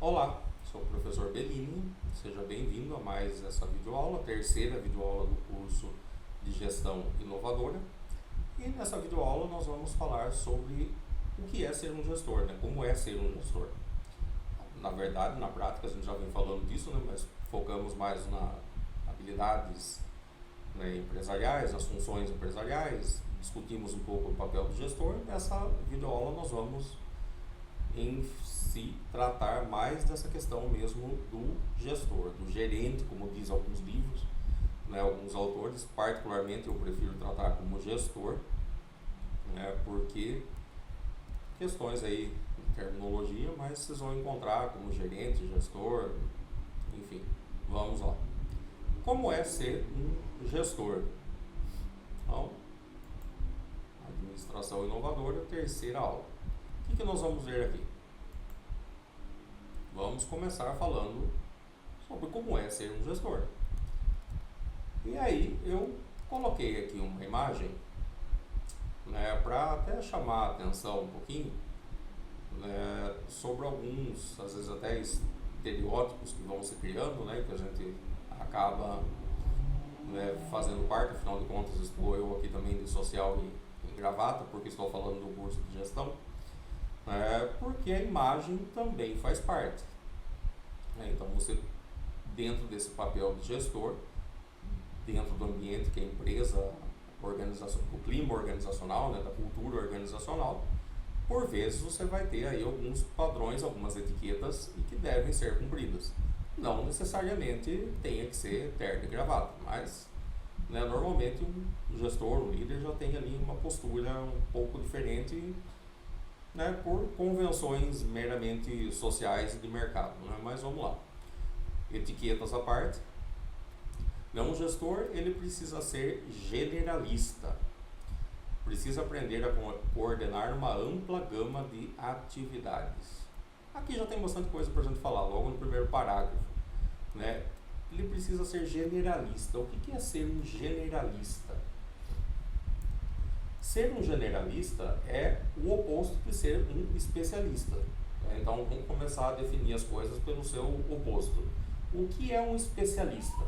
Olá, sou o professor Bellini, seja bem-vindo a mais essa videoaula, a terceira videoaula do curso de Gestão Inovadora. E nessa videoaula nós vamos falar sobre o que é ser um gestor, né? Como é ser um gestor. Na verdade, na prática, a gente já vem falando disso, né? Mas focamos mais nas habilidades, né, empresariais, nas funções empresariais, discutimos um pouco o papel do gestor. Nessa videoaula nós vamos em si tratar mais dessa questão mesmo do gestor, do gerente, como diz alguns livros, né, alguns autores. Particularmente eu prefiro tratar como gestor, né, porque questões aí de terminologia, mas vocês vão encontrar como gerente, gestor, enfim. Vamos lá. Como é ser um gestor? Então, administração inovadora, terceira aula. O que nós vamos ver aqui? Vamos começar falando sobre como é ser um gestor. E aí eu coloquei aqui uma imagem, né, para até chamar a atenção um pouquinho, né, sobre alguns, às vezes até estereótipos que vão se criando, né, que a gente acaba, né, fazendo parte. Afinal de contas, estou eu aqui também de social e gravata, porque estou falando do curso de gestão. Porque a imagem também faz parte. Então você, dentro desse papel de gestor, dentro do ambiente que é a empresa, organização, o clima organizacional, né, da cultura organizacional, por vezes você vai ter aí alguns padrões, algumas etiquetas e que devem ser cumpridas. Não necessariamente tenha que ser terno e gravata, mas, né, normalmente um gestor, um líder já tem ali uma postura um pouco diferente, né, por convenções meramente sociais e de mercado, né? Mas vamos lá. Etiquetas à parte. Um gestor, ele precisa ser generalista. Precisa aprender a coordenar uma ampla gama de atividades. Aqui já tem bastante coisa para a gente falar, logo no primeiro parágrafo, né? Ele precisa ser generalista. O que é ser um generalista? Ser um generalista é o oposto de ser um especialista. Então vamos começar a definir as coisas pelo seu oposto. O que é um especialista?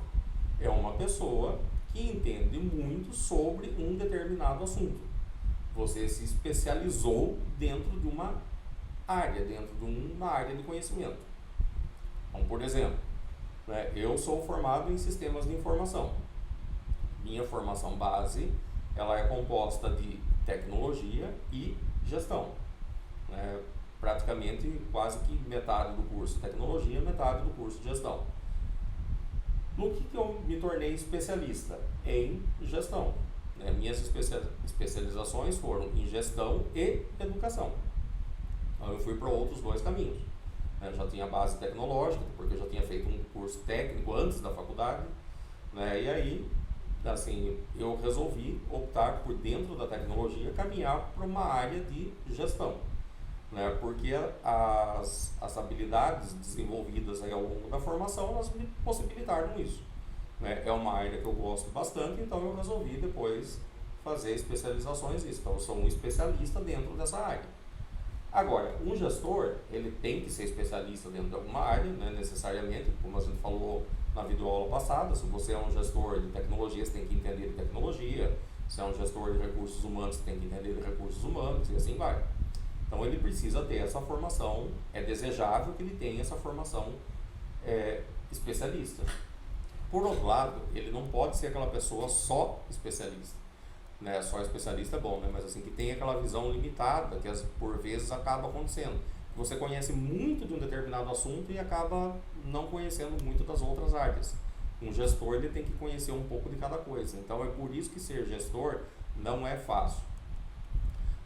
É uma pessoa que entende muito sobre um determinado assunto. Você se especializou dentro de uma área, de conhecimento. Então, por exemplo, né, eu sou formado em sistemas de informação. Minha formação base, ela é composta de tecnologia e gestão. Praticamente quase que metade do curso de tecnologia, metade do curso de gestão. No que eu me tornei especialista? Em gestão. Minhas especializações foram em gestão e educação. Então eu fui para outros dois caminhos. Eu já tinha base tecnológica, porque eu já tinha feito um curso técnico antes da faculdade, né? E aí, assim, eu resolvi optar por, dentro da tecnologia, caminhar para uma área de gestão, né? Porque as habilidades desenvolvidas aí ao longo da formação, elas me possibilitaram isso, né? É uma área que eu gosto bastante, então eu resolvi depois fazer especializações nisso. Então eu sou um especialista dentro dessa área. Agora, um gestor, ele tem que ser especialista dentro de alguma área, né, necessariamente, como a gente falou na videoaula passada. Se você é um gestor de tecnologia, você tem que entender de tecnologia. Se é um gestor de recursos humanos, você tem que entender de recursos humanos, e assim vai. Então ele precisa ter essa formação, é desejável que ele tenha essa formação especialista. Por outro lado, ele não pode ser aquela pessoa só especialista, né? Só especialista é bom, né? Mas assim, que tem aquela visão limitada, que por vezes acaba acontecendo. Você conhece muito de um determinado assunto e acaba não conhecendo muito das outras áreas. Um gestor, ele tem que conhecer um pouco de cada coisa. Então é por isso que ser gestor não é fácil,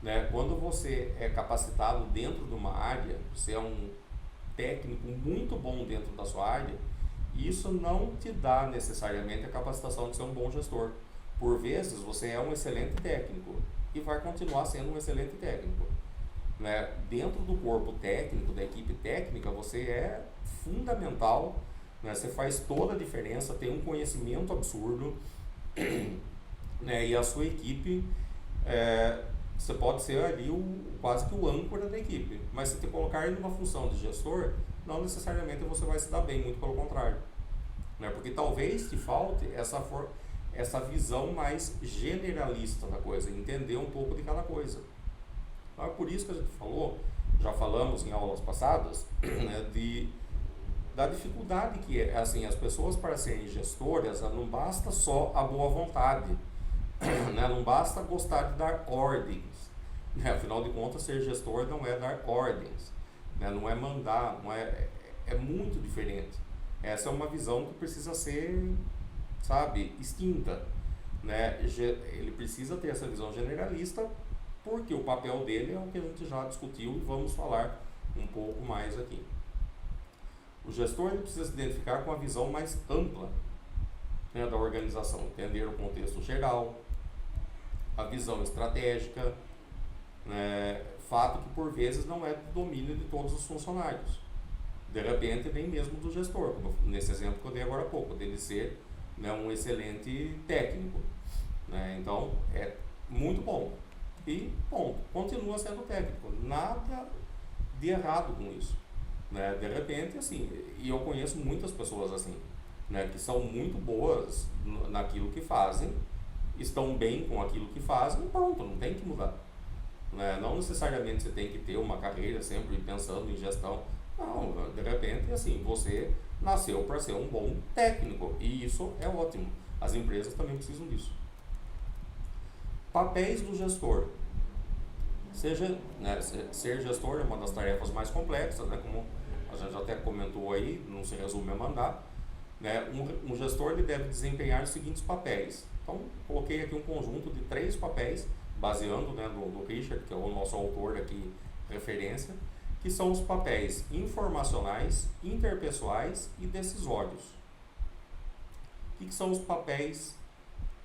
né? Quando você é capacitado dentro de uma área, você é um técnico muito bom dentro da sua área, isso não te dá necessariamente a capacitação de ser um bom gestor. Por vezes você é um excelente técnico e vai continuar sendo um excelente técnico, né? Dentro do corpo técnico, da equipe técnica, você é fundamental, né? Você faz toda a diferença, tem um conhecimento absurdo, né? E a sua equipe, você pode ser ali quase que o âncora da equipe, mas se te colocar numa função de gestor, não necessariamente você vai se dar bem, muito pelo contrário. Né? Porque talvez te falte essa visão mais generalista da coisa, entender um pouco de cada coisa. Então, é por isso que a gente falou, já falamos em aulas passadas, né, da dificuldade que é, assim, as pessoas para serem gestoras, não basta só a boa vontade, né, não basta gostar de dar ordens, né, afinal de contas ser gestor não é dar ordens, né, não é mandar, não é muito diferente. Essa é uma visão que precisa ser, sabe, extinta, né? Ele precisa ter essa visão generalista, porque o papel dele é o que a gente já discutiu e vamos falar um pouco mais aqui. O gestor ele precisa se identificar com a visão mais ampla, né, da organização, entender o contexto geral, a visão estratégica, né, fato que por vezes não é do domínio de todos os funcionários. De repente, nem mesmo do gestor, como nesse exemplo que eu dei agora há pouco, dele ser, né, um excelente técnico. Né? Então, é muito bom. E, ponto, continua sendo técnico. Nada de errado com isso. Né? De repente, assim, e eu conheço muitas pessoas assim, né, que são muito boas naquilo que fazem, estão bem com aquilo que fazem e pronto, não tem que mudar. Né? Não necessariamente você tem que ter uma carreira sempre pensando em gestão. Não, de repente, assim, você nasceu para ser um bom técnico e isso é ótimo. As empresas também precisam disso. Papéis do gestor. Né, ser gestor é uma das tarefas mais complexas, né, como a gente até comentou aí, não se resume a mandar. Né, um gestor ele deve desempenhar os seguintes papéis. Então, coloquei aqui um conjunto de 3 papéis, baseando, né, no Richard, que é o nosso autor aqui, referência, que são os papéis informacionais, interpessoais e decisórios. O que são os papéis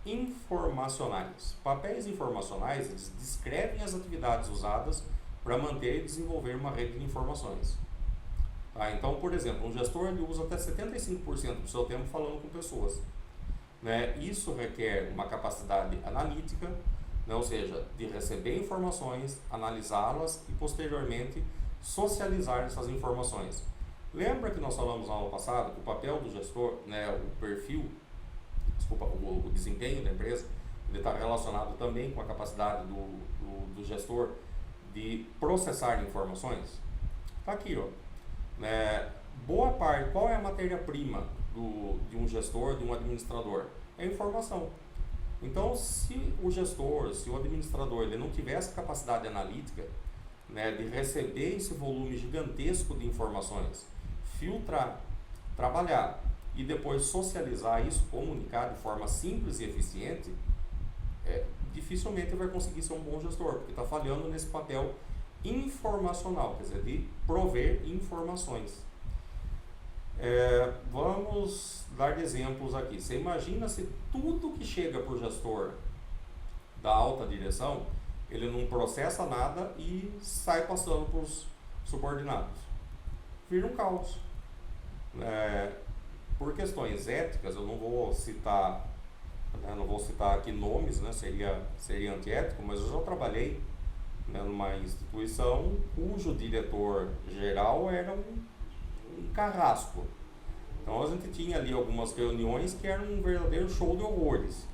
informacionais? Papéis informacionais, eles descrevem as atividades usadas para manter e desenvolver uma rede de informações. Tá? Então, por exemplo, um gestor ele usa até 75% do seu tempo falando com pessoas. Né? Isso requer uma capacidade analítica, né? Ou seja, de receber informações, analisá-las e posteriormente socializar essas informações. Lembra que nós falamos na aula passada que o papel do gestor, né, o perfil, desculpa, o desempenho da empresa, ele está relacionado também com a capacidade do gestor de processar informações? Está aqui, ó. Boa parte, qual é a matéria-prima de um gestor, de um administrador? É a informação. Então, se o gestor, se o administrador, ele não tiver essa capacidade analítica, né, de receber esse volume gigantesco de informações, filtrar, trabalhar e depois socializar isso, comunicar de forma simples e eficiente, dificilmente vai conseguir ser um bom gestor, porque está falhando nesse papel informacional, quer dizer, de prover informações. Vamos dar exemplos aqui. Você imagina se tudo que chega para o gestor da alta direção, ele não processa nada e sai passando para os subordinados. Vira um caos. Por questões éticas, eu não vou citar aqui nomes, né? Seria antiético, mas eu já trabalhei, né, numa instituição cujo diretor geral era um carrasco. Então a gente tinha ali algumas reuniões que eram um verdadeiro show de horrores,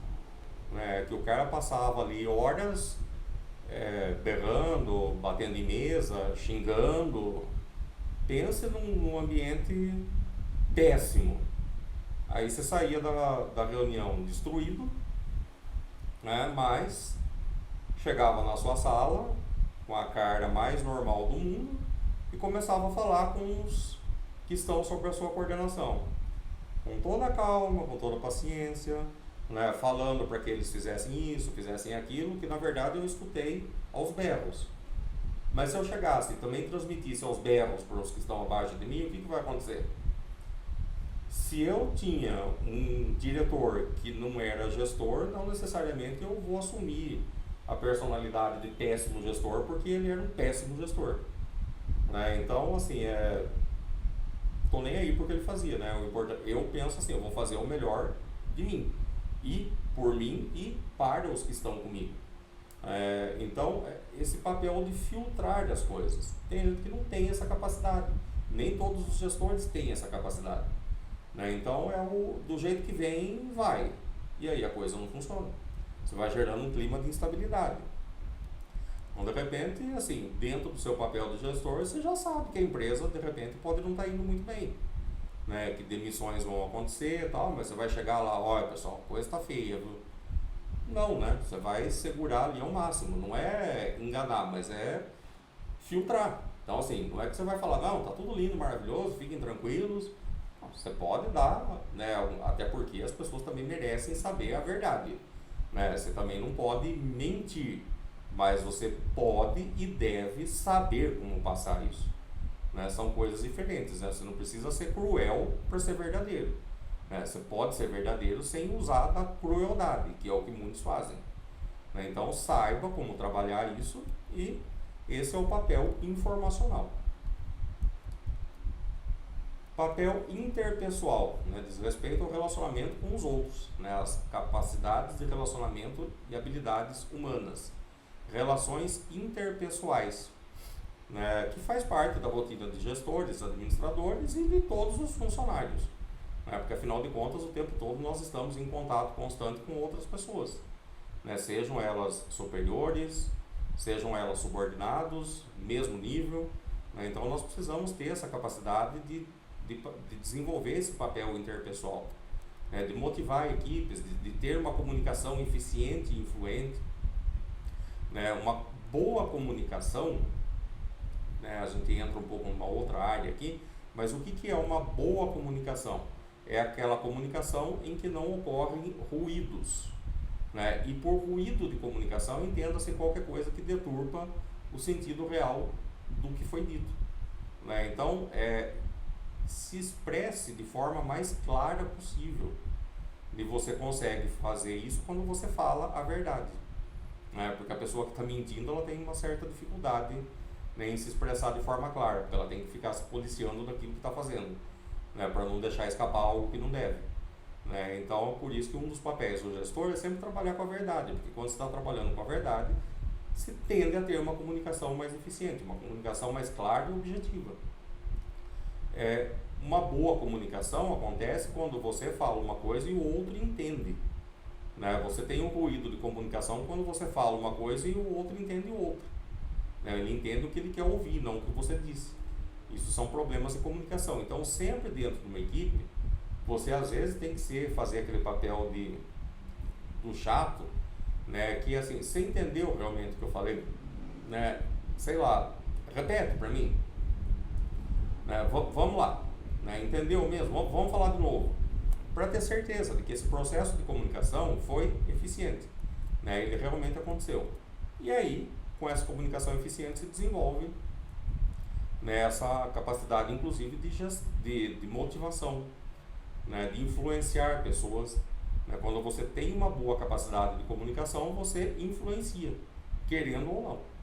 né? Que o cara passava ali horas berrando, batendo em mesa, xingando. Pensa num ambiente péssimo. Aí você saía da reunião destruído, né? Mas chegava na sua sala com a cara mais normal do mundo e começava a falar com os que estão sob a sua coordenação, com toda a calma, com toda a paciência, né, falando para que eles fizessem isso, fizessem aquilo, que na verdade eu escutei aos berros. Mas se eu chegasse e também transmitisse aos berros para os que estão abaixo de mim, o que vai acontecer? Se eu tinha um diretor que não era gestor, não necessariamente eu vou assumir a personalidade de péssimo gestor, porque ele era um péssimo gestor. Né? Então, assim, tô nem aí porque ele fazia, né? Eu penso assim, eu vou fazer o melhor de mim, e por mim e para os que estão comigo. Então, esse papel de filtrar as coisas. Tem gente que não tem essa capacidade. Nem todos os gestores têm essa capacidade. Né? Então do jeito que vem, vai. E aí a coisa não funciona. Você vai gerando um clima de instabilidade. Então, de repente, assim, dentro do seu papel de gestor, você já sabe que a empresa, de repente, pode não estar indo muito bem. Né? Que demissões vão acontecer e tal, mas você vai chegar lá, olha pessoal, a coisa está feia, viu? Não, né? Você vai segurar ali ao máximo. Não é enganar, mas é filtrar. Então, assim, não é que você vai falar, não, tá tudo lindo, maravilhoso, fiquem tranquilos. Você pode dar, né? Até porque as pessoas também merecem saber a verdade. Né? Você também não pode mentir, mas você pode e deve saber como passar isso. Né? São coisas diferentes, né? Você não precisa ser cruel para ser verdadeiro. Né? Você pode ser verdadeiro sem usar da crueldade, que é o que muitos fazem. Né? Então saiba como trabalhar isso e esse é o papel informacional. Papel interpessoal, né? Diz respeito ao relacionamento com os outros, né? As capacidades de relacionamento e habilidades humanas. Relações interpessoais, né? Que faz parte da rotina de gestores, administradores e de todos os funcionários. Né? Porque afinal de contas, o tempo todo nós estamos em contato constante com outras pessoas. Né? Sejam elas superiores, sejam elas subordinados, mesmo nível. Né? Então nós precisamos ter essa capacidade de desenvolver esse papel interpessoal, né? De motivar equipes, de ter uma comunicação eficiente e influente. Né? Uma boa comunicação, né? A gente entra um pouco numa outra área aqui, mas o que é uma boa comunicação? É aquela comunicação em que não ocorrem ruídos. Né? E por ruído de comunicação, entenda-se qualquer coisa que deturpa o sentido real do que foi dito. Né? Então, se expresse de forma mais clara possível. E você consegue fazer isso quando você fala a verdade. Né? Porque a pessoa que está mentindo, ela tem uma certa dificuldade, né, em se expressar de forma clara, porque ela tem que ficar se policiando daquilo que está fazendo, né, para não deixar escapar algo que não deve. Né? Então, é por isso que um dos papéis do gestor é sempre trabalhar com a verdade, porque quando você está trabalhando com a verdade, se tende a ter uma comunicação mais eficiente, uma comunicação mais clara e objetiva. Uma boa comunicação acontece quando você fala uma coisa e o outro entende. Né? Você tem um ruído de comunicação quando você fala uma coisa e o outro entende o outro. Né? Ele entende o que ele quer ouvir, não o que você disse. Isso são problemas de comunicação. Então, sempre dentro de uma equipe, você às vezes tem que fazer aquele papel do chato, né? Que assim, você entendeu realmente o que eu falei? Né? Sei lá, repete para mim. Né? Vamos lá, né? Entendeu mesmo? Vamos falar de novo, para ter certeza de que esse processo de comunicação foi eficiente, né? Ele realmente aconteceu. E aí, com essa comunicação eficiente, se desenvolve, né, essa capacidade, inclusive, de motivação, né, de influenciar pessoas. Né? Quando você tem uma boa capacidade de comunicação, você influencia, querendo ou não.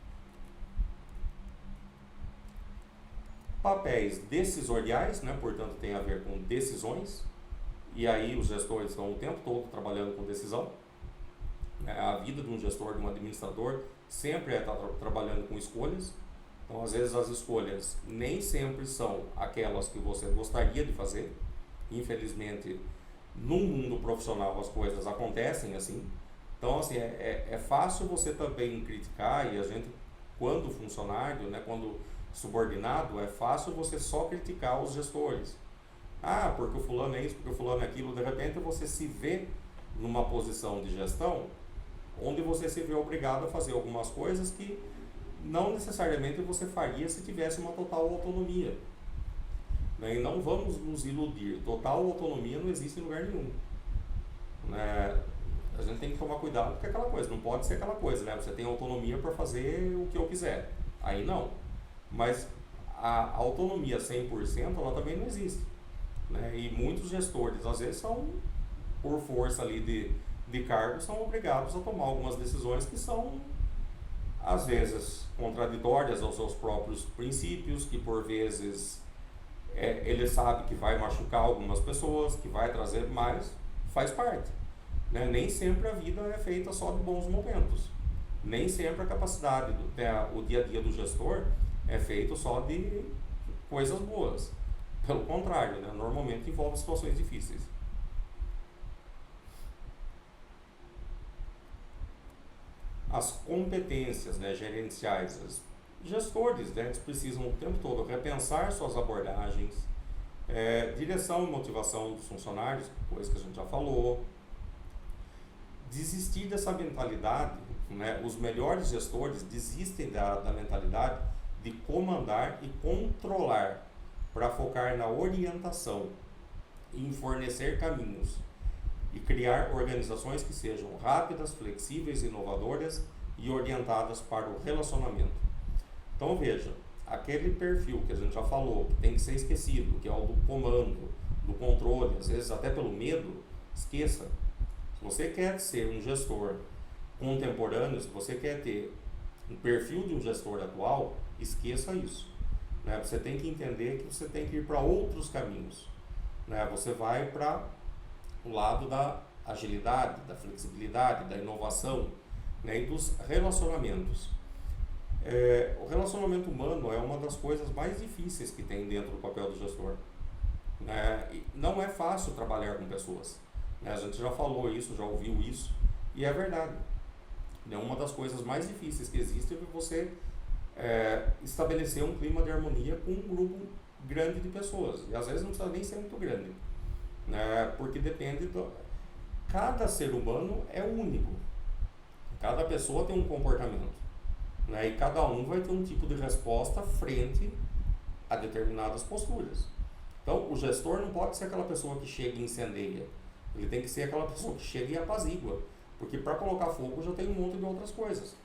Papéis decisoriais, né? Portanto, tem a ver com decisões, e aí os gestores estão o tempo todo trabalhando com decisão. A vida de um gestor, de um administrador, sempre está trabalhando com escolhas. Então, às vezes, as escolhas nem sempre são aquelas que você gostaria de fazer. Infelizmente, no mundo profissional, as coisas acontecem assim. Então, assim, é fácil você também criticar, e a gente, quando funcionário, né, quando subordinado, é fácil você só criticar os gestores. Ah, porque o fulano é isso, porque o fulano é aquilo. De repente, você se vê numa posição de gestão onde você se vê obrigado a fazer algumas coisas que não necessariamente você faria se tivesse uma total autonomia. Né? E não vamos nos iludir, total autonomia não existe em lugar nenhum. Né? A gente tem que tomar cuidado, porque é aquela coisa, não pode ser aquela coisa, né? Você tem autonomia para fazer o que eu quiser, aí não. Mas a autonomia 100% ela também não existe. Né? E muitos gestores, às vezes, por força ali de cargo, são obrigados a tomar algumas decisões que são, às vezes, contraditórias aos seus próprios princípios, que por vezes ele sabe que vai machucar algumas pessoas, que vai trazer mais, faz parte. Né? Nem sempre a vida é feita só de bons momentos. Nem sempre a capacidade, o dia a dia do gestor é feito só coisas boas. Pelo contrário, né? Normalmente envolve situações difíceis. As competências, né, gerenciais, os gestores, né, eles precisam o tempo todo repensar suas abordagens, direção e motivação dos funcionários, coisa que a gente já falou, desistir dessa mentalidade, né, os melhores gestores desistem da mentalidade de comandar e controlar para focar na orientação, em fornecer caminhos e criar organizações que sejam rápidas, flexíveis, inovadoras e orientadas para o relacionamento. Então veja, aquele perfil que a gente já falou, que tem que ser esquecido, que é o do comando, do controle, às vezes até pelo medo, esqueça. Se você quer ser um gestor contemporâneo, se você quer ter um perfil de um gestor atual, esqueça isso. Né? Você tem que entender que você tem que ir para outros caminhos. Né? Você vai para o lado da agilidade, da flexibilidade, da inovação, né? E dos relacionamentos. O relacionamento humano é uma das coisas mais difíceis que tem dentro do papel do gestor. Né? E não é fácil trabalhar com pessoas. Né? A gente já falou isso, já ouviu isso, e é verdade. É uma das coisas mais difíceis que existe é você estabelecer um clima de harmonia com um grupo grande de pessoas. E às vezes não precisa nem ser muito grande. Porque depende cada ser humano é único, cada pessoa tem um comportamento, né? E cada um vai ter um tipo de resposta frente a determinadas posturas. Então o gestor não pode ser aquela pessoa que chega e incendeia, ele tem que ser aquela pessoa que chega e apazigua, porque para colocar fogo já tem um monte de outras coisas.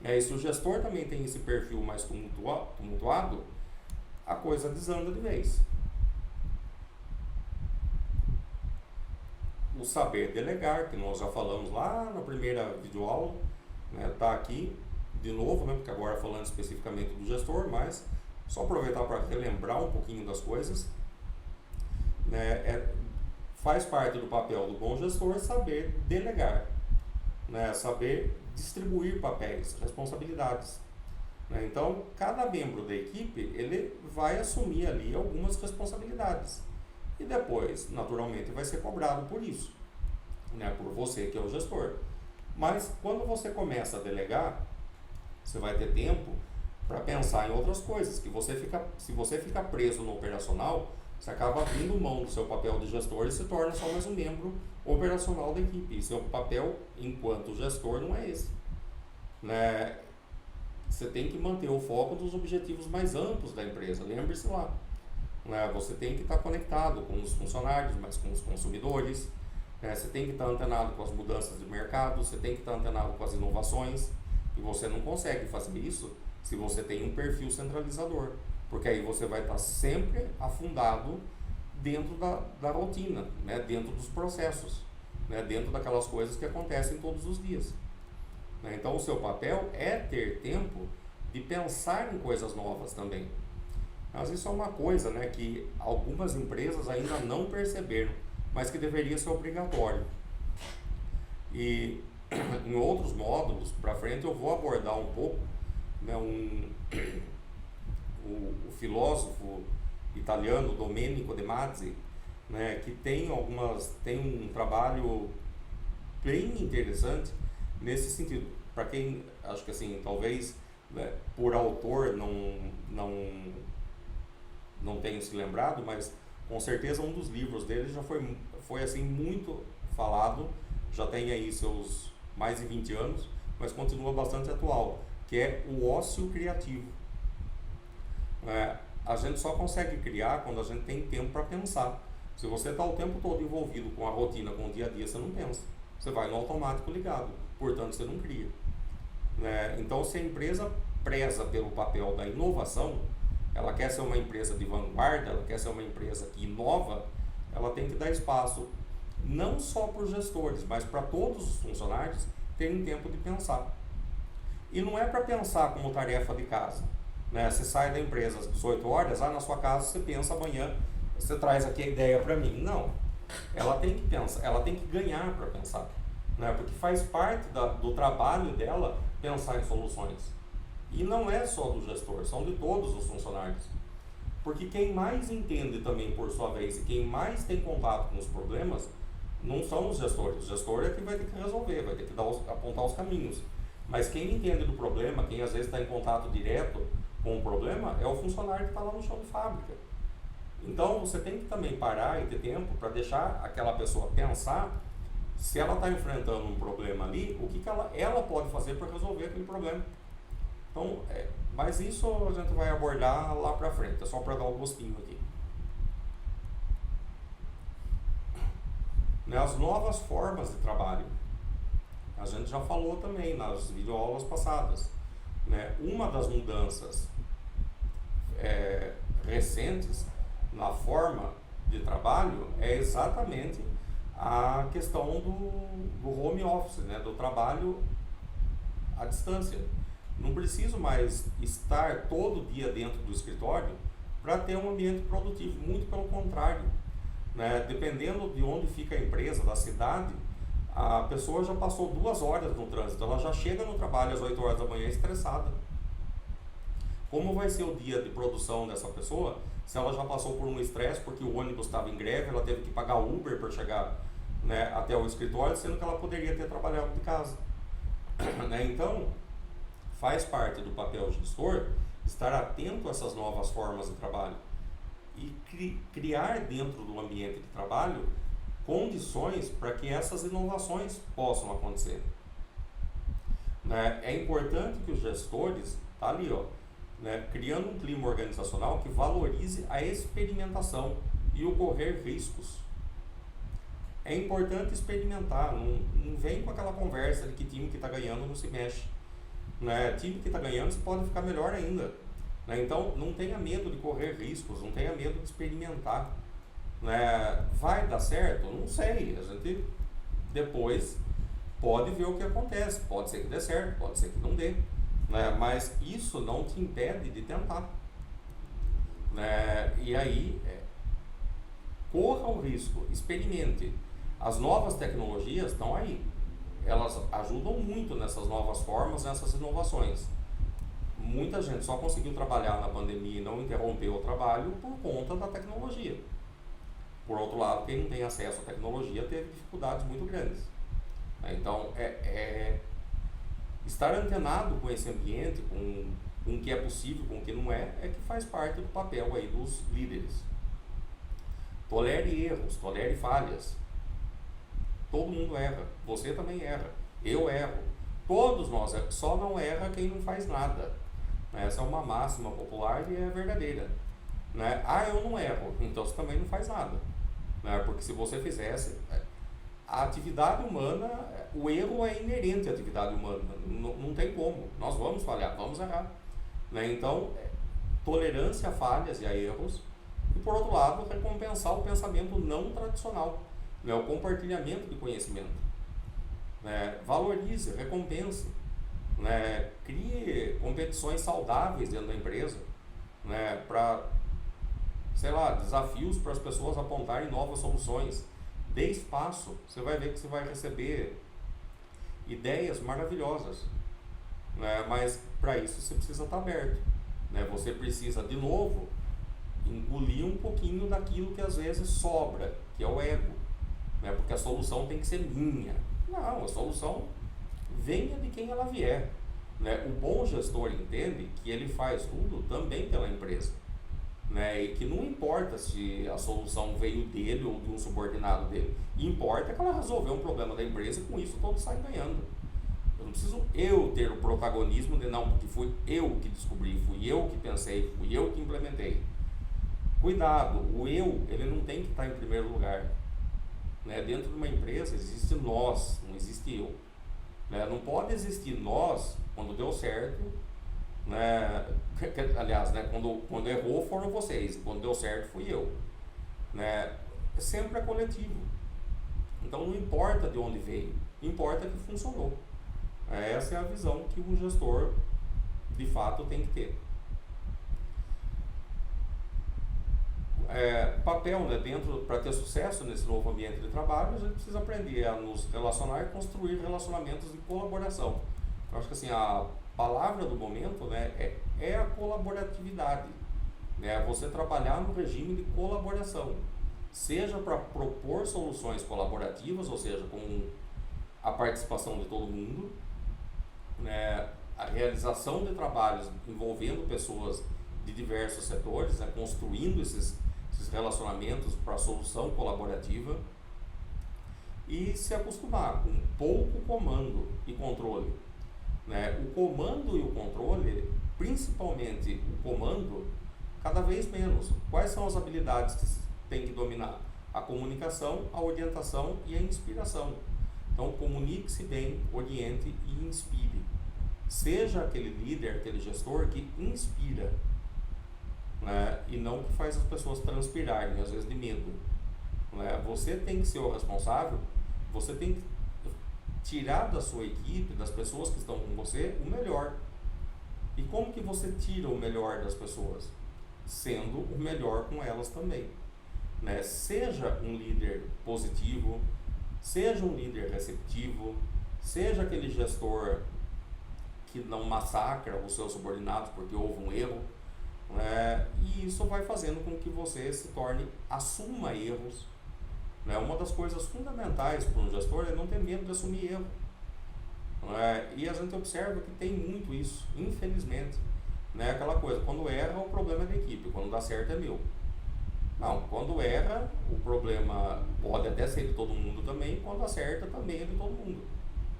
E se o gestor também tem esse perfil mais tumultuado, a coisa desanda de vez. O saber delegar, que nós já falamos lá na primeira videoaula, né, tá aqui de novo, né, porque agora falando especificamente do gestor, mas só aproveitar para relembrar um pouquinho das coisas, né, faz parte do papel do bom gestor saber delegar, né, saber distribuir papéis, responsabilidades, né. Então, cada membro da equipe ele vai assumir ali algumas responsabilidades. E depois, naturalmente, vai ser cobrado por isso, né, por você que é o gestor. Mas quando você começa a delegar, você vai ter tempo para pensar em outras coisas. Se você fica preso no operacional, você acaba abrindo mão do seu papel de gestor e se torna só mais um membro operacional da equipe. E seu papel enquanto gestor não é esse. Né? Você tem que manter o foco dos objetivos mais amplos da empresa, lembre-se lá. Você tem que estar conectado com os funcionários, mas com os consumidores, você tem que estar antenado com as mudanças de mercado, você tem que estar antenado com as inovações, e você não consegue fazer isso se você tem um perfil centralizador, porque aí você vai estar sempre afundado dentro da rotina, né? Dentro dos processos, né? Dentro daquelas coisas que acontecem todos os dias. Então o seu papel é ter tempo de pensar em coisas novas também. Mas isso é uma coisa, né, que algumas empresas ainda não perceberam, mas que deveria ser obrigatório. E em outros módulos, para frente, eu vou abordar um pouco, né, o filósofo italiano Domenico De Masi, né, que tem um trabalho bem interessante nesse sentido. Para quem, acho que assim, talvez, né, por autor não tenho se lembrado, mas com certeza um dos livros dele já foi assim muito falado, já tem aí seus mais de 20 anos, mas continua bastante atual, que é o ócio criativo. A gente só consegue criar quando a gente tem tempo para pensar. Se você está o tempo todo envolvido com a rotina, com o dia a dia, você não pensa, você vai no automático ligado, portanto você não cria. Então se a empresa preza pelo papel da inovação, ela quer ser uma empresa de vanguarda, ela quer ser uma empresa que inova, ela tem que dar espaço não só para os gestores, mas para todos os funcionários terem tempo de pensar. E não é para pensar como tarefa de casa, né? Você sai da empresa às 18 horas, na sua casa você pensa amanhã, você traz aqui a ideia para mim. Não, ela tem que pensar, ela tem que ganhar para pensar, né? Porque faz parte do trabalho dela pensar em soluções. E não é só do gestor, são de todos os funcionários. Porque quem mais entende também, por sua vez, e quem mais tem contato com os problemas, não são os gestores. O gestor é que vai ter que resolver, vai ter que apontar os caminhos. Mas quem entende do problema, quem às vezes está em contato direto com o problema, é o funcionário que está lá no chão de fábrica. Então você tem que também parar e ter tempo para deixar aquela pessoa pensar se ela está enfrentando um problema ali, o que ela pode fazer para resolver aquele problema. Então, mas isso a gente vai abordar lá para frente, é só para dar um gostinho aqui. As novas formas de trabalho, a gente já falou também nas videoaulas passadas. Uma das mudanças recentes na forma de trabalho é exatamente a questão do home office, do trabalho à distância. Não preciso mais estar todo dia dentro do escritório para ter um ambiente produtivo, muito pelo contrário. Dependendo de onde fica a empresa, da cidade, a pessoa já passou 2 horas no trânsito, ela já chega no trabalho às 8 horas da manhã estressada. Como vai ser o dia de produção dessa pessoa se ela já passou por um estresse porque o ônibus estava em greve, ela teve que pagar Uber para chegar até o escritório, sendo que ela poderia ter trabalhado de casa. Então, faz parte do papel gestor estar atento a essas novas formas de trabalho e criar dentro do ambiente de trabalho condições para que essas inovações possam acontecer. É importante que os gestores, tá ali, criando um clima organizacional que valorize a experimentação e o correr riscos. É importante experimentar, não vem com aquela conversa de que time que está ganhando não se mexe. Time que está ganhando pode ficar melhor ainda. Então, não tenha medo de correr riscos, não tenha medo de experimentar. Vai dar certo? Não sei. A gente depois pode ver o que acontece. Pode ser que dê certo, pode ser que não dê. Mas isso não te impede de tentar. E aí, corra o risco, experimente. As novas tecnologias estão aí. Elas ajudam muito nessas novas formas, nessas inovações. Muita gente só conseguiu trabalhar na pandemia e não interrompeu o trabalho por conta da tecnologia. Por outro lado, quem não tem acesso à tecnologia teve dificuldades muito grandes. Então, estar antenado com esse ambiente, com o que é possível, com o que não é que faz parte do papel aí dos líderes. Tolere erros, tolere falhas. Todo mundo erra, você também erra, eu erro, todos nós erramos, só não erra quem não faz nada. Essa é uma máxima popular e é verdadeira. Eu não erro, então você também não faz nada. Porque se você fizesse, a atividade humana, o erro é inerente à atividade humana, não tem como, nós vamos falhar, vamos errar. Então, tolerância a falhas e a erros, e por outro lado, recompensar o pensamento não tradicional. O compartilhamento de conhecimento. Valorize, recompense. Crie competições saudáveis dentro da empresa. Para, desafios para as pessoas apontarem novas soluções. Dê espaço, você vai ver que você vai receber ideias maravilhosas. Mas para isso você precisa estar aberto. Você precisa, de novo, engolir um pouquinho daquilo que às vezes sobra, que é o ego. Porque a solução tem que ser minha. Não, a solução venha de quem ela vier. O bom gestor entende que ele faz tudo também pela empresa. E que não importa se a solução veio dele ou de um subordinado dele. Importa que ela resolveu um problema da empresa e com isso todos saem ganhando. Eu não preciso ter o protagonismo de não, porque fui eu que descobri, fui eu que pensei, fui eu que implementei. Cuidado, o eu, ele não tem que estar em primeiro lugar. Dentro de uma empresa existe nós, não existe eu. Não pode existir nós quando deu certo, aliás, quando errou foram vocês, quando deu certo fui eu. Sempre é coletivo. Então não importa de onde veio, importa que funcionou. Essa é a visão que o gestor de fato tem que ter. Papel, dentro, para ter sucesso nesse novo ambiente de trabalho, a gente precisa aprender a nos relacionar e construir relacionamentos de colaboração. Eu acho que assim, a palavra do momento é a colaboratividade. né? Você trabalhar no regime de colaboração, seja para propor soluções colaborativas, ou seja, com a participação de todo mundo, né? A realização de trabalhos envolvendo pessoas de diversos setores, né? Construindo esses relacionamentos para a solução colaborativa, e se acostumar com pouco comando e controle, né? O comando e o controle, principalmente o comando, cada vez menos. Quais são as habilidades que tem que dominar? A comunicação, a orientação e a inspiração. Então, comunique-se bem, oriente e inspire. Seja aquele líder, aquele gestor que inspira, né? E não que faz as pessoas transpirarem, às vezes de medo, né? Você tem que ser o responsável, você tem que tirar da sua equipe, das pessoas que estão com você, o melhor. E como que você tira o melhor das pessoas? Sendo o melhor com elas também, né? Seja um líder positivo, seja um líder receptivo, seja aquele gestor que não massacra os seus subordinados porque houve um erro, né? E isso vai fazendo com que você se torne, assuma erros, né? Uma das coisas fundamentais para um gestor é não ter medo de assumir erro, né? E a gente observa que tem muito isso, infelizmente, né? Aquela coisa, quando erra o problema é da equipe, quando dá certo é meu. Não, quando erra o problema pode até ser de todo mundo também, quando acerta também é de todo mundo,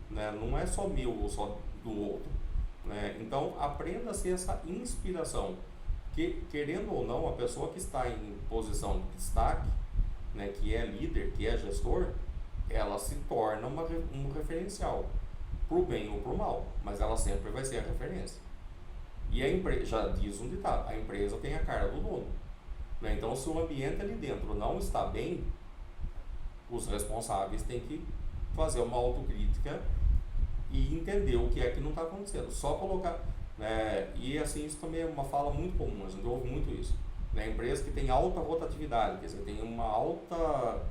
né? Não é só meu ou só do outro, né? Então aprenda a ser essa inspiração, que querendo ou não, a pessoa que está em posição de destaque, né, que é líder, que é gestor, ela se torna um referencial, para o bem ou para o mal, mas ela sempre vai ser a referência. E a empresa, já diz um ditado, a empresa tem a cara do dono, né? Então, se o ambiente ali dentro não está bem, os responsáveis têm que fazer uma autocrítica e entender o que é que não está acontecendo. Só colocar, né? E assim, isso também é uma fala muito comum, a gente ouve muito isso, né? Empresa que tem alta rotatividade, quer dizer, tem uma alta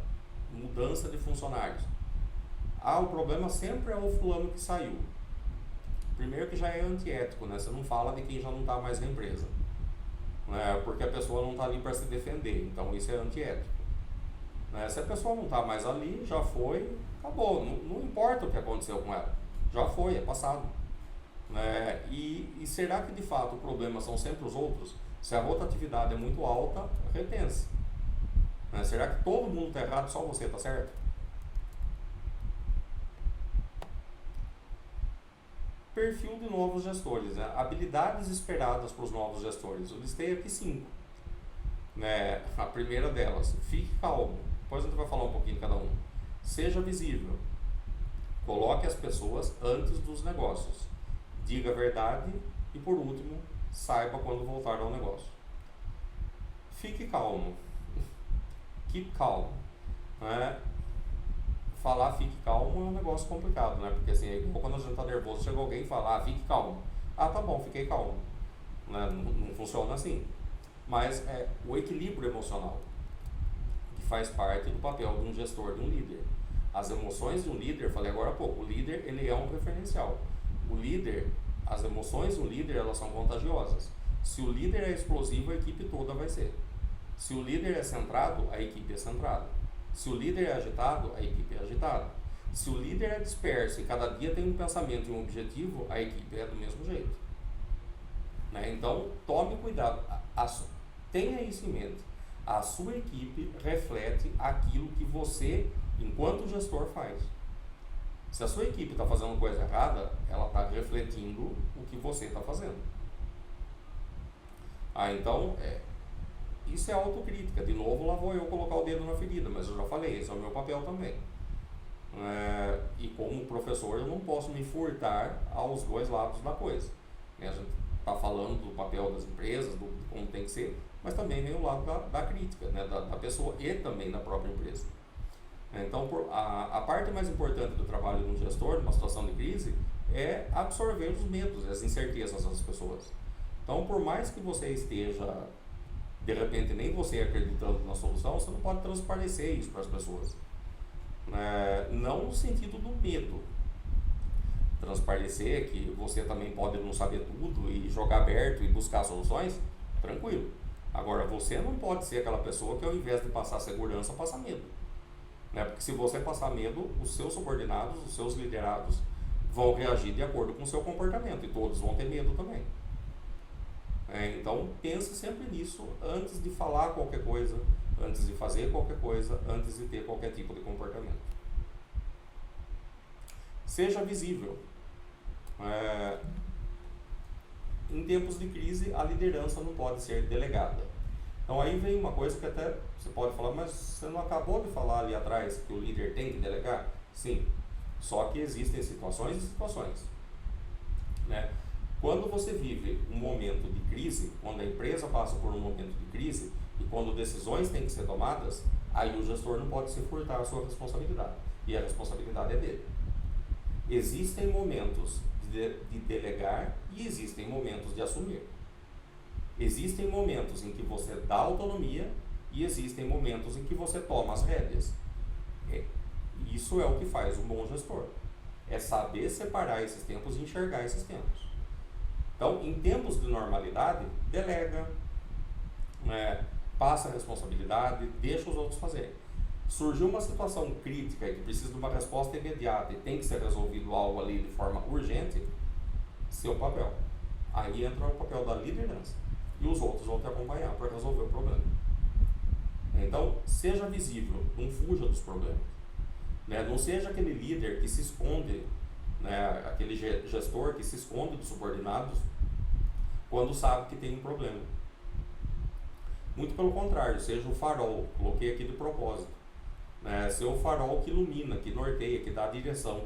mudança de funcionários. O problema sempre é o fulano que saiu. Primeiro que já é antiético, né? Você não fala de quem já não está mais na empresa, né? Porque a pessoa não está ali para se defender, então isso é antiético, né? Se a pessoa não está mais ali, já foi, acabou, não importa o que aconteceu com ela, já foi, é passado, né? E será que de fato o problema são sempre os outros? Se a rotatividade é muito alta, repense, né? Será que todo mundo está errado, só você está certo? Perfil de novos gestores, né? Habilidades esperadas para os novos gestores. Eu listei aqui 5, né? A primeira delas, fique calmo. Depois a gente vai falar um pouquinho de cada um. Seja visível. Coloque as pessoas antes dos negócios. Diga a verdade e, por último, saiba quando voltar ao negócio. Fique calmo. Keep calm, né? Falar fique calmo é um negócio complicado, né? Porque assim, é igual quando a gente tá nervoso, chega alguém e fala, fique calmo. Tá bom, fiquei calmo, né? Não funciona assim. Mas é o equilíbrio emocional, que faz parte do papel de um gestor, de um líder. As emoções de um líder, falei agora há pouco, o líder, ele é um referencial. O líder, as emoções do líder, elas são contagiosas. Se o líder é explosivo, a equipe toda vai ser. Se o líder é centrado, a equipe é centrada. Se o líder é agitado, a equipe é agitada. Se o líder é disperso e cada dia tem um pensamento e um objetivo, a equipe é do mesmo jeito, né? Então, tome cuidado. Tenha isso em mente. A sua equipe reflete aquilo que você, enquanto gestor, faz. Se a sua equipe está fazendo coisa errada, ela está refletindo o que você está fazendo. Então, isso é autocrítica. De novo, lá vou eu colocar o dedo na ferida, mas eu já falei, esse é o meu papel também. E como professor, eu não posso me furtar aos dois lados da coisa, né? A gente está falando do papel das empresas, de como tem que ser, mas também vem o lado da crítica, né? da pessoa e também da própria empresa. Então, a parte mais importante do trabalho de um gestor, numa situação de crise, é absorver os medos, as incertezas das pessoas. Então, por mais que você esteja, de repente, nem você acreditando na solução, você não pode transparecer isso para as pessoas. Não no sentido do medo. Transparecer que você também pode não saber tudo e jogar aberto e buscar soluções, tranquilo. Agora, você não pode ser aquela pessoa que ao invés de passar segurança, passa medo. Né? Porque se você passar medo, os seus subordinados, os seus liderados vão reagir de acordo com o seu comportamento e todos vão ter medo também. Então, pense sempre nisso antes de falar qualquer coisa, antes de fazer qualquer coisa, antes de ter qualquer tipo de comportamento. Seja visível. Em tempos de crise, a liderança não pode ser delegada. Então aí vem uma coisa que até você pode falar, mas você não acabou de falar ali atrás que o líder tem que delegar? Sim, só que existem situações e situações. Né? Quando você vive um momento de crise, quando a empresa passa por um momento de crise e quando decisões têm que ser tomadas, aí o gestor não pode se furtar a sua responsabilidade. E a responsabilidade é dele. Existem momentos de delegar e existem momentos de assumir. Existem momentos em que você dá autonomia e existem momentos em que você toma as rédeas. Isso é o que faz um bom gestor. É saber separar esses tempos e enxergar esses tempos. Então, em tempos de normalidade, delega, passa a responsabilidade, deixa os outros fazerem. Surgiu uma situação crítica e que precisa de uma resposta imediata e tem que ser resolvido algo ali de forma urgente, seu papel. Aí entra o papel da liderança. E os outros vão te acompanhar para resolver o problema. Então, seja visível, não fuja dos problemas. Não seja aquele líder que se esconde, aquele gestor que se esconde dos subordinados quando sabe que tem um problema. Muito pelo contrário, seja o farol, coloquei aqui de propósito. Ser o farol que ilumina, que norteia, que dá direção.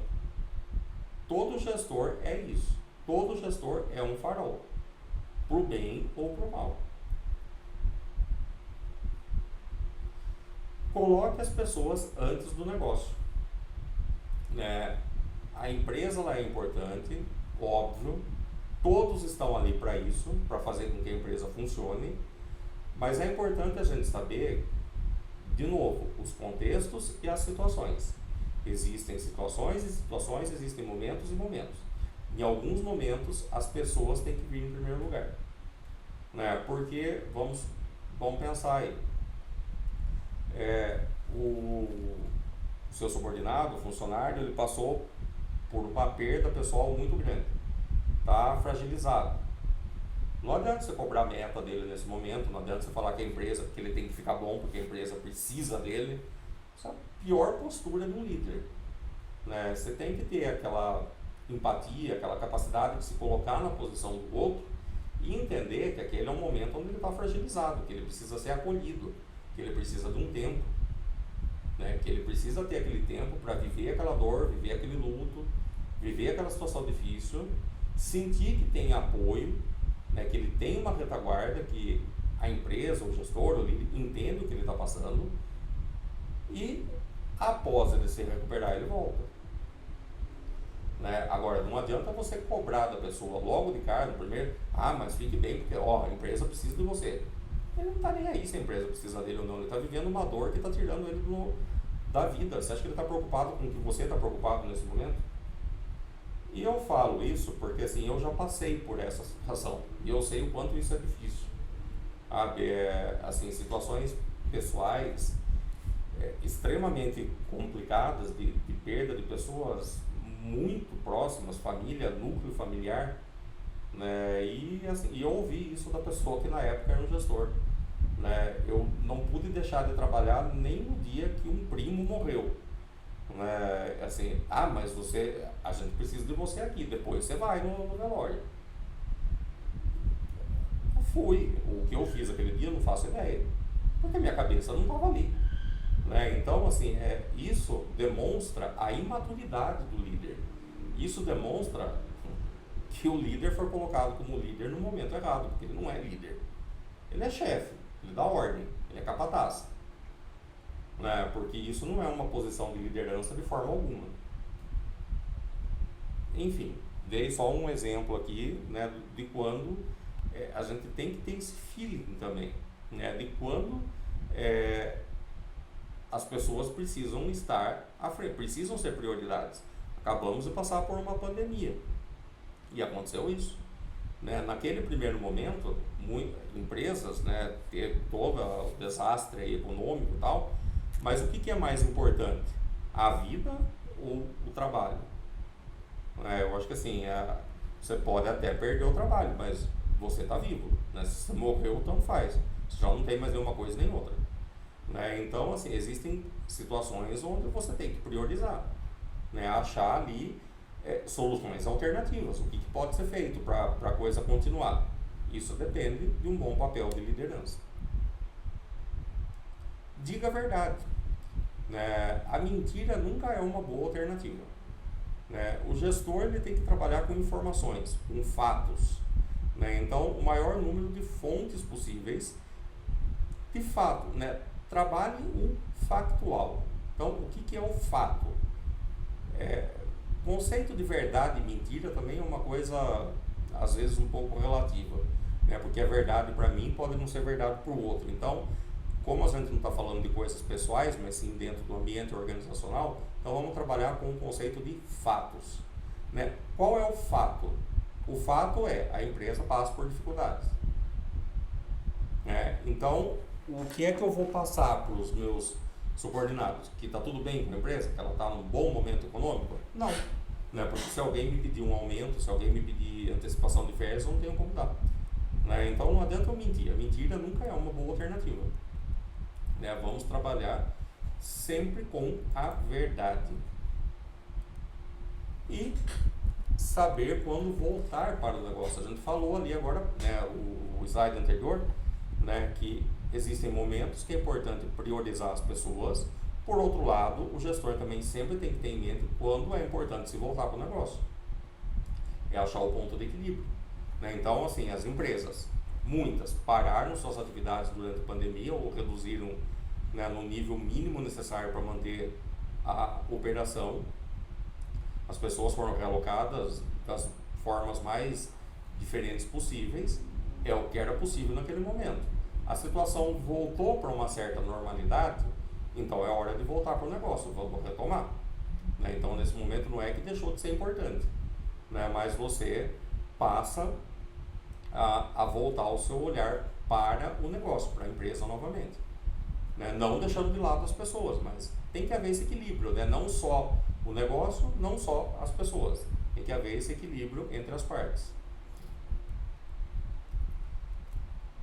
Todo gestor é isso. Todo gestor é um farol. Pro bem ou pro mal. Coloque as pessoas antes do negócio. A empresa lá é importante, óbvio. Todos estão ali para isso, para fazer com que a empresa funcione. Mas é importante a gente saber, de novo, os contextos e as situações. Existem situações e situações, existem momentos e momentos. Em alguns momentos, as pessoas têm que vir em primeiro lugar. Porque, vamos pensar aí, o seu subordinado, o funcionário, ele passou por uma perda pessoal muito grande. Está fragilizado. Não adianta você cobrar a meta dele nesse momento, não adianta você falar que a empresa, que ele tem que ficar bom porque a empresa precisa dele. Essa é a pior postura de um líder. Você tem que ter aquela empatia, aquela capacidade de se colocar na posição do outro e entender que aquele é um momento onde ele está fragilizado, que ele precisa ser acolhido, que ele precisa de um tempo, que ele precisa ter aquele tempo para viver aquela dor, viver aquele luto, viver aquela situação difícil, sentir que tem apoio, que ele tem uma retaguarda, que a empresa, o gestor, o líder, entende o que ele está passando e após ele se recuperar, ele volta. Agora, não adianta você cobrar da pessoa logo de cara, no primeiro, mas fique bem, porque a empresa precisa de você. Ele não está nem aí se a empresa precisa dele ou não, ele está vivendo uma dor que está tirando ele da vida. Você acha que ele está preocupado com o que você está preocupado nesse momento? E eu falo isso porque assim, eu já passei por essa situação e eu sei o quanto isso é difícil. Situações pessoais extremamente complicadas de perda de pessoas muito próximas, família, núcleo familiar, e eu ouvi isso da pessoa que na época era um gestor. Eu não pude deixar de trabalhar nem no dia que um primo morreu. Mas a gente precisa de você aqui, depois você vai no velório. Eu fui. O que eu fiz aquele dia eu não faço ideia, porque minha cabeça não estava ali. Então, isso demonstra a imaturidade do líder. Isso demonstra que o líder foi colocado como líder no momento errado, porque ele não é líder. Ele é chefe, ele dá ordem, ele é capataz. Porque isso não é uma posição de liderança de forma alguma. Enfim, dei só um exemplo aqui, de quando a gente tem que ter esse feeling também, de quando as pessoas precisam estar à frente, precisam ser prioridades. Acabamos de passar por uma pandemia e aconteceu isso. né? Naquele primeiro momento, empresas, né, teve todo o desastre aí econômico e tal, mas o que é mais importante? A vida ou o trabalho? Eu acho que assim, você pode até perder o trabalho, mas você está vivo, né? Se você morreu, tanto faz. Você já não tem mais nenhuma coisa nem outra. Né? Então, assim, existem situações onde você tem que priorizar, né? Achar ali soluções alternativas, o que pode ser feito para a coisa continuar. Isso depende de um bom papel de liderança. Diga a verdade. Né? A mentira nunca é uma boa alternativa. Né? O gestor ele tem que trabalhar com informações, com fatos. Né? Então, o maior número de fontes possíveis de fato. Né? Trabalhe o factual. Então, o que é o fato? Conceito de verdade e mentira também é uma coisa, às vezes, um pouco relativa. Né? Porque a verdade para mim pode não ser verdade para o outro. Então, como a gente não está falando de coisas pessoais, mas sim dentro do ambiente organizacional, então vamos trabalhar com o conceito de fatos. Né? Qual é o fato? O fato é a empresa passa por dificuldades. Então, o que é que eu vou passar para os meus subordinados? Que está tudo bem com a empresa? Que ela está num bom momento econômico? Não. Né? Porque se alguém me pedir um aumento, se alguém me pedir antecipação de férias, eu não tenho como dar. Né? Então não adianta eu mentir. A mentira nunca é uma boa alternativa. Né? Vamos trabalhar sempre com a verdade. E saber quando voltar para o negócio. A gente falou ali agora, né, o slide anterior, né, que existem momentos que é importante priorizar as pessoas. Por outro lado, o gestor também sempre tem que ter em mente quando é importante se voltar para o negócio. É achar o ponto de equilíbrio. Né? Então, assim, as empresas, muitas, pararam suas atividades durante a pandemia ou reduziram, né, no nível mínimo necessário para manter a operação. As pessoas foram realocadas das formas mais diferentes possíveis. É o que era possível naquele momento. A situação voltou para uma certa normalidade, então é hora de voltar para o negócio, vamos retomar. Né? Então, nesse momento, não é que deixou de ser importante, né? Mas você passa a voltar o seu olhar para o negócio, para a empresa novamente. Né? Não deixando de lado as pessoas, mas tem que haver esse equilíbrio, né? Não só o negócio, não só as pessoas. Tem que haver esse equilíbrio entre as partes.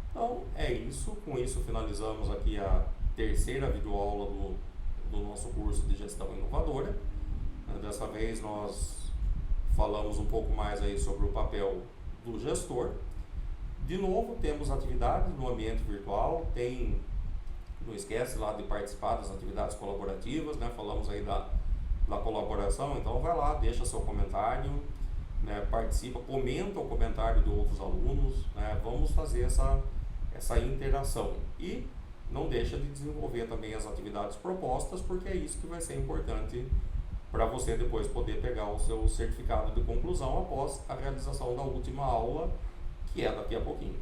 Então, é isso. Com isso, finalizamos aqui a terceira videoaula do nosso curso de gestão inovadora. Dessa vez, nós falamos um pouco mais aí sobre o papel do gestor. De novo, temos atividades no ambiente virtual. Não esquece lá de participar das atividades colaborativas, né? Falamos aí da colaboração, então vai lá, deixa seu comentário, né? Participa, comenta o comentário de outros alunos, né? Vamos fazer essa interação e não deixa de desenvolver também as atividades propostas, porque é isso que vai ser importante para você depois poder pegar o seu certificado de conclusão após a realização da última aula, que é daqui a pouquinho.